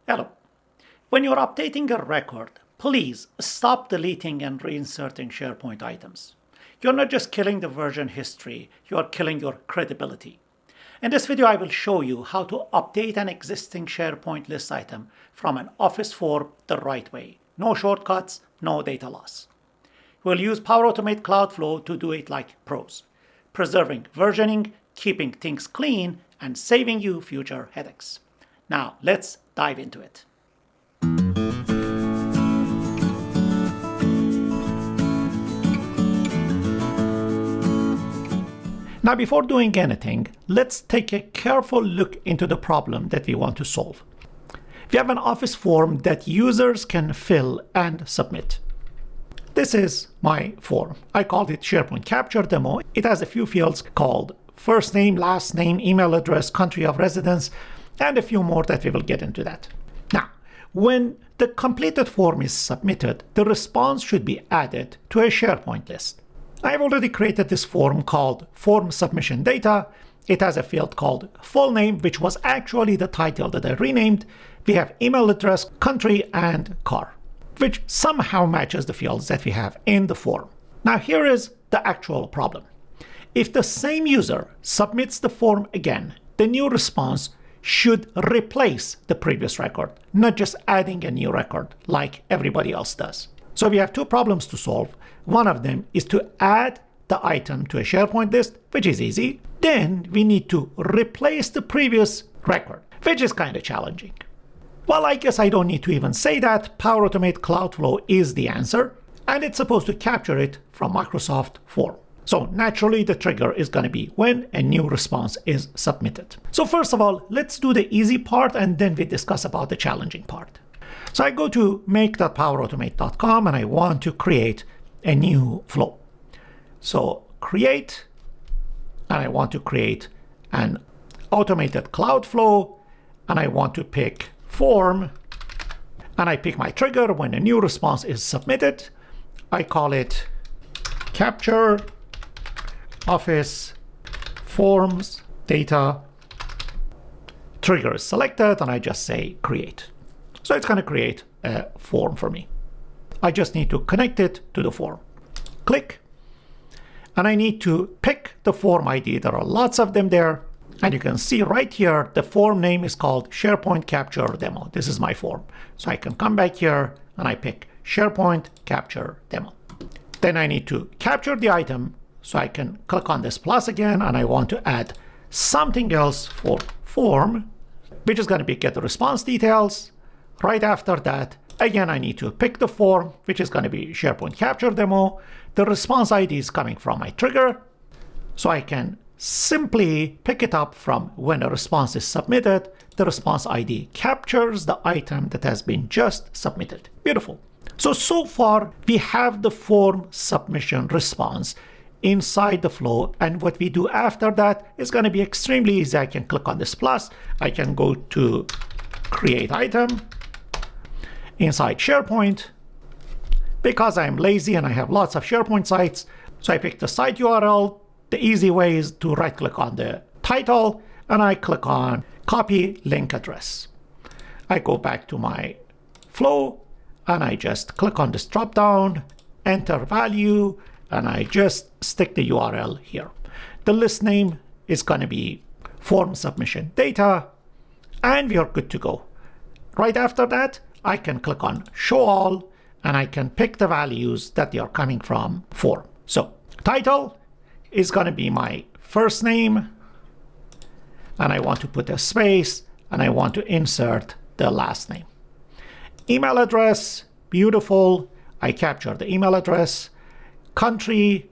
Hello. When you're updating a record, please stop deleting and reinserting SharePoint items. You're not just killing the version history, you're killing your credibility. In this video, I will show you how to update an existing SharePoint list item from an Office form the right way. No shortcuts, no data loss. We'll use Power Automate Cloudflow to do it like pros, preserving versioning, keeping things clean, and saving you future headaches. Now, let's dive into it. Now, before doing anything, let's take a careful look into the problem that we want to solve. We have an Office form that users can fill and submit. This is my form. I called it SharePoint Capture Demo. It has a few fields called first name, last name, email address, country of residence, and a few more that we will get into that. Now, when the completed form is submitted, the response should be added to a SharePoint list. I've already created this form called Form Submission Data. It has a field called full name, which was actually the title that I renamed. We have email address, country, and car, which somehow matches the fields that we have in the form. Now, here is the actual problem. If the same user submits the form again, the new response should replace the previous record, not just adding a new record like everybody else does. So we have two problems to solve. One of them is to add the item to a SharePoint list, which is easy. Then we need to replace the previous record, which is kind of challenging. Well, I guess I don't need to even say that. Power Automate Cloudflow is the answer, and it's supposed to capture it from Microsoft Form. So naturally, the trigger is going to be when a new response is submitted. So first of all, let's do the easy part, and then we discuss about the challenging part. So I go to make.powerautomate.com, and I want to create a new flow. So create, and I want to create an automated cloud flow, and I want to pick form, and I pick my trigger when a new response is submitted. I call it capture Office forms data. Trigger is selected, and I just say create. So it's going to create a form for me. I just need to connect it to the form. Click, and I need to pick the form ID. There are lots of them there. And you can see right here, the form name is called SharePoint Capture Demo. This is my form. So I can come back here and I pick SharePoint Capture Demo. Then I need to capture the item. So I can click on this plus again, and I want to add something else for form, which is going to be get the response details. Right after that, again, I need to pick the form, which is going to be SharePoint Capture Demo. The response ID is coming from my trigger. So I can simply pick it up from when a response is submitted. The response ID captures the item that has been just submitted. Beautiful. So far, we have the form submission response inside the flow, and what we do after that is going to be extremely easy. I can click on this plus. I can go to create item inside SharePoint. Because I'm lazy and I have lots of SharePoint sites, so I pick the site URL. The easy way is to right click on the title, and I click on copy link address. I go back to my flow, and I just click on this drop down, enter value, and I just stick the URL here. The list name is going to be form submission data, and we are good to go. Right after that, I can click on show all, and I can pick the values that they are coming from form. So title is going to be my first name, and I want to put a space, and I want to insert the last name. Email address, beautiful. I capture the email address. Country,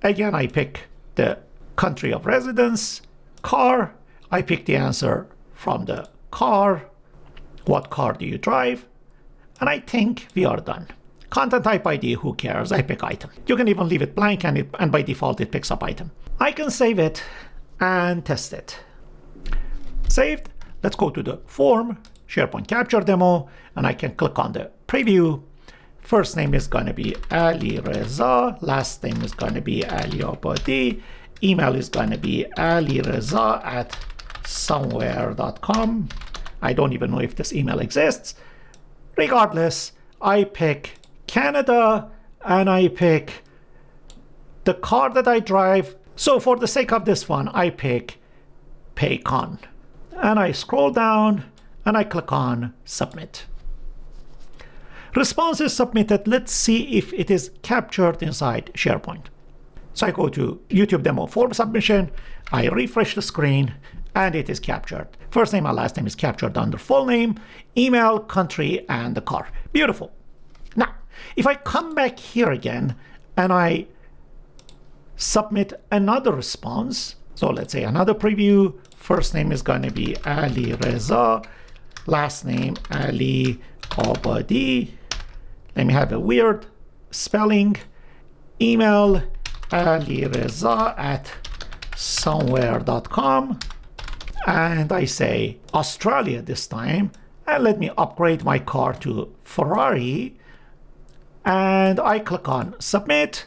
again, I pick the country of residence. Car, I pick the answer from the car. What car do you drive? And I think we are done. Content type ID, who cares? I pick item. You can even leave it blank, and by default, it picks up item. I can save it and test it. Saved. Let's go to the form, SharePoint Capture Demo, and I can click on the preview. First name is going to be Ali Reza. Last name is going to be Ali Abadi. Email is going to be alireza@somewhere.com. I don't even know if this email exists. Regardless, I pick Canada and I pick the car that I drive. So for the sake of this one, I pick Paycon. And I scroll down and I click on Submit. Response is submitted. Let's see if it is captured inside SharePoint. So I go to YouTube demo form submission. I refresh the screen and it is captured. First name and last name is captured under full name, email, country, and the car. Beautiful. Now, if I come back here again and I submit another response, so let's say another preview, first name is going to be Ali Reza, last name Ali Obadi. Let me have a weird spelling. Email alireza@somewhere.com. And I say Australia this time. And let me upgrade my car to Ferrari. And I click on Submit.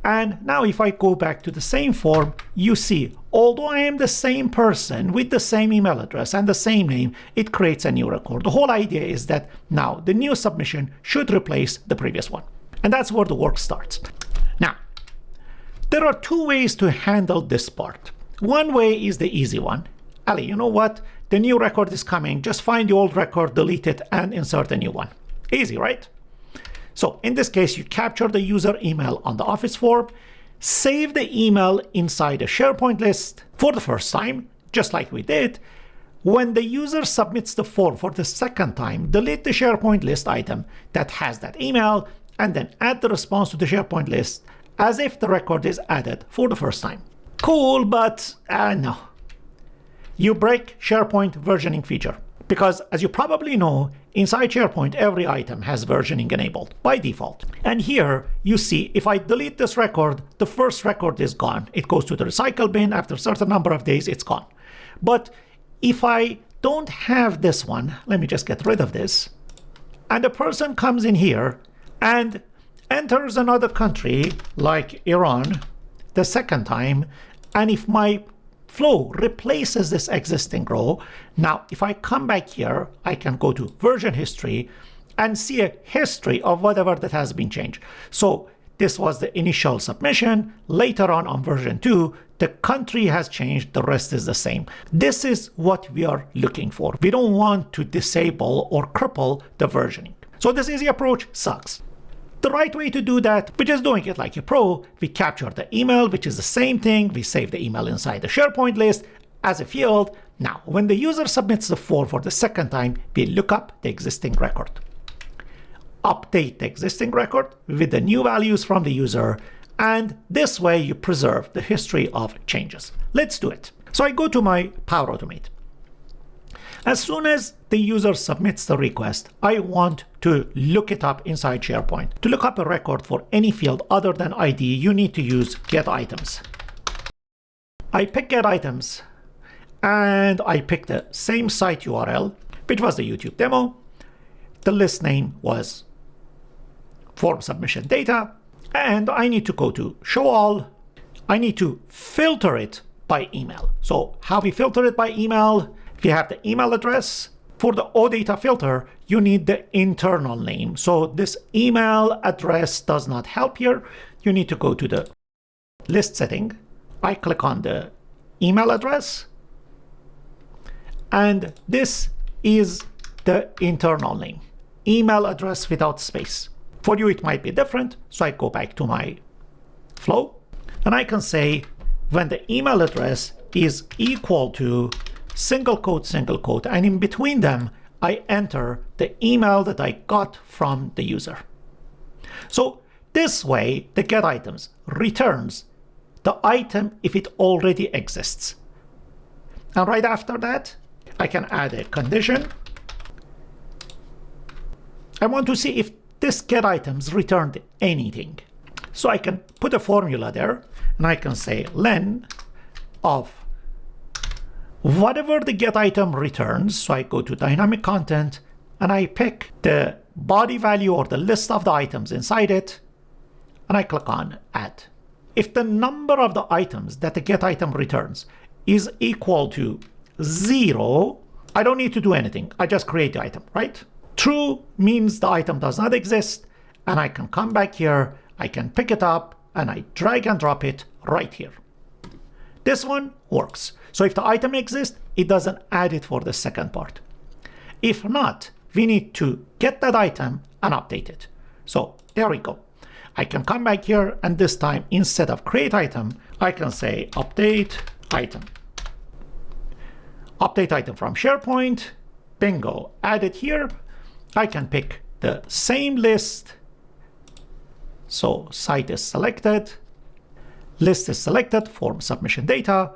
And now if I go back to the same form, you see, although I am the same person with the same email address and the same name, it creates a new record. The whole idea is that now the new submission should replace the previous one. And that's where the work starts. Now, there are two ways to handle this part. One way is the easy one. Ali, you know what? The new record is coming. Just find the old record, delete it, and insert a new one. Easy, right? So in this case, you capture the user email on the Office form, save the email inside a SharePoint list for the first time, just like we did. When the user submits the form for the second time, delete the SharePoint list item that has that email, and then add the response to the SharePoint list as if the record is added for the first time. Cool, but no. You break SharePoint versioning feature. Because as you probably know, inside SharePoint, every item has versioning enabled by default. And here you see if I delete this record, the first record is gone. It goes to the recycle bin. After a certain number of days, it's gone. But if I don't have this one, let me just get rid of this. And a person comes in here and enters another country like Iran the second time. And if my flow replaces this existing row. Now, if I come back here, I can go to version history and see a history of whatever that has been changed. So this was the initial submission. Later on version 2, the country has changed. The rest is the same. This is what we are looking for. We don't want to disable or cripple the versioning. So this easy approach sucks. The right way to do that, we're just doing it like a pro. We capture the email, which is the same thing. We save the email inside the SharePoint list as a field. Now, when the user submits the form for the second time, we look up the existing record. Update the existing record with the new values from the user. And this way you preserve the history of changes. Let's do it. So I go to my Power Automate. As soon as the user submits the request, I want to look it up inside SharePoint. To look up a record for any field other than ID, you need to use get items. I pick get items and I pick the same site URL, which was the YouTube demo. The list name was form submission data, and I need to go to show all. I need to filter it by email. So how we filter it by email? We have the email address. For the OData filter, you need the internal name. So this email address does not help here. You need to go to the list setting. I click on the email address. And this is the internal name. Email address without space. For you, it might be different. So I go back to my flow. And I can say when the email address is equal to single quote, and in between them, I enter the email that I got from the user. So this way, the get items returns the item if it already exists. And right after that, I can add a condition. I want to see if this get items returned anything. So I can put a formula there, and I can say len of whatever the get item returns. So I go to dynamic content and I pick the body value or the list of the items inside it, and I click on add. If the number of the items that the get item returns is equal to 0, I don't need to do anything. I just create the item, right? True means the item does not exist, and I can come back here, I can pick it up, and I drag and drop it right here. This one works. So if the item exists, it doesn't add it for the second part. If not, we need to get that item and update it. So there we go. I can come back here, and this time, instead of create item, I can say update item. Update item from SharePoint. Bingo, add it here. I can pick the same list. So site is selected. List is selected, form submission data.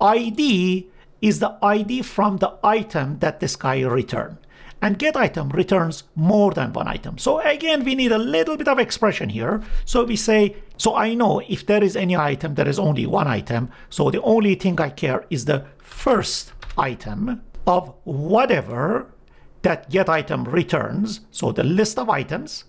ID is the ID from the item that this guy returned. And get item returns more than one item. So again, we need a little bit of expression here. So we say, so I know if there is any item, there is only one item. So the only thing I care is the first item of whatever that get item returns. So the list of items.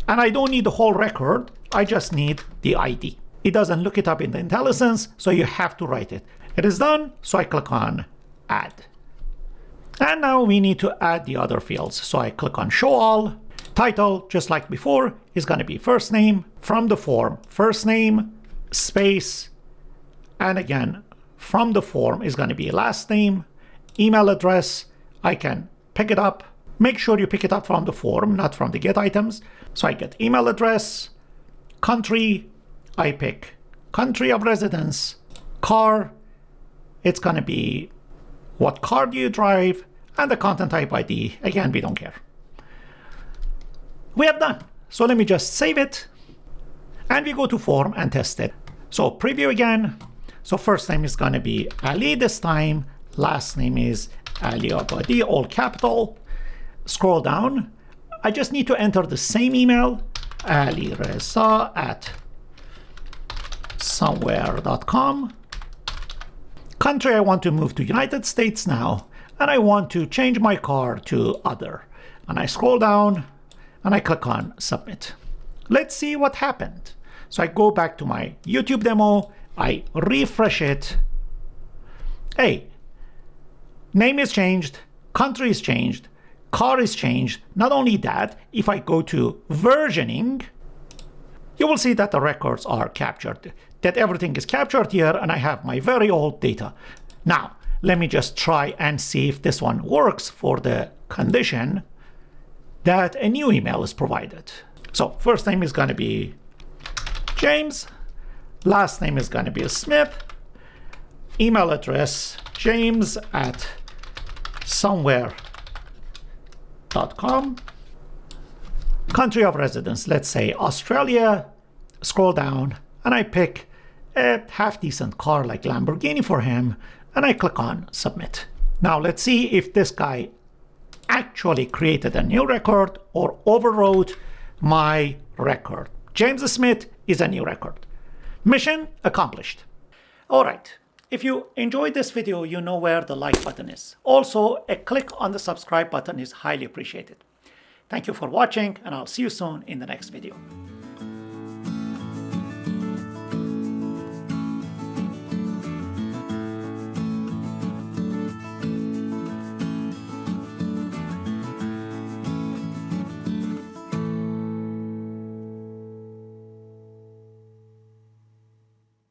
And I don't need the whole record. I just need the ID. It doesn't look it up in the IntelliSense, so you have to write it. It is done, so I click on add. And now we need to add the other fields. So I click on show all. Title, just like before, is going to be first name. From the form, first name, space, and again, from the form is going to be last name. Email address, I can pick it up. Make sure you pick it up from the form, not from the get items. So I get email address, country, I pick country of residence, car, it's going to be what car do you drive, and the content type ID, again, we don't care. We are done. So let me just save it, and we go to form and test it. So preview again. So first name is going to be Ali this time. Last name is Ali Abadi, all capital. Scroll down. I just need to enter the same email, alireza@somewhere.com. Country, I want to move to United States now, and I want to change my car to other. And I scroll down, and I click on submit. Let's see what happened. So I go back to my YouTube demo, I refresh it. Hey, name is changed, country is changed, car is changed. Not only that, if I go to versioning, you will see that the records are captured, that everything is captured here, and I have my very old data. Now, let me just try and see if this one works for the condition that a new email is provided. So first name is going to be James, last name is going to be Smith, email address james@somewhere.com, country of residence, let's say Australia. Scroll down, and I pick a half-decent car like Lamborghini for him, and I click on submit. Now let's see if this guy actually created a new record or overwrote my record. James Smith is a new record. Mission accomplished. All right. If you enjoyed this video, you know where the like button is. Also, a click on the subscribe button is highly appreciated. Thank you for watching, and I'll see you soon in the next video.